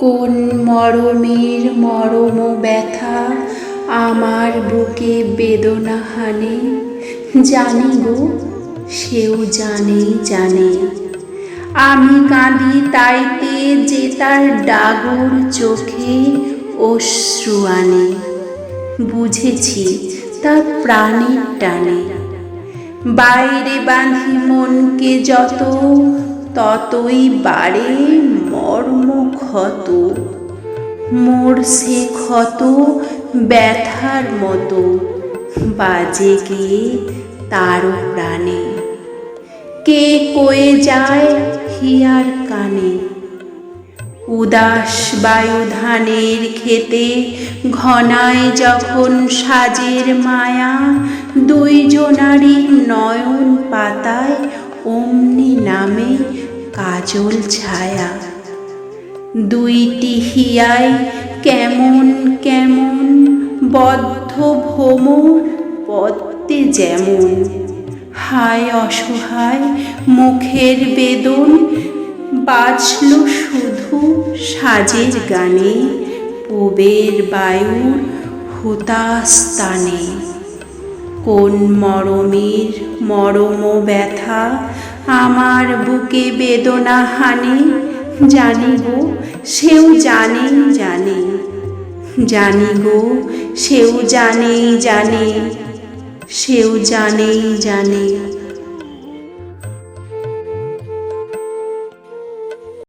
কোন মরমের মরম ব্যথা আমার বুকে বেদনা হানে, জানি গো সেও জানে জানে। আমি কাঁদি তাইতে যে তার ডাগর চোখে অশ্রু আনে, বুঝেছি তার প্রাণের টানে। বাইরে বাঁধি মনকে যত, ততই বাড়ে মর্ম ক্ষত। মোর সে ক্ষত ব্যথার মতো বাজে গিয়ে তারও প্রাণে। কে কয়ে যায় হিয়ার কানে, উদাস বায়ু ধানের ক্ষেতে ঘনায় যখন সাজের মায়া। দুইজনারই নয়ন পাতায় অমনি নামে কাজল ছায়া। দুইটি হিয়ায় কেমন কেমন বদ্ধ ভ্রমর পদ্মে যেমন। হায় অসহায় মুখের বেদন, বাজল শুধু সাজের গানে পুবের বায়ুর হুতাস্তানে। কোন মরমের মরম ব্যথা আমার বুকে বেদনা হানে, জানি গো সেও জানে জানে। জানি গো সেও জানে জানে, সেও জানে জানে।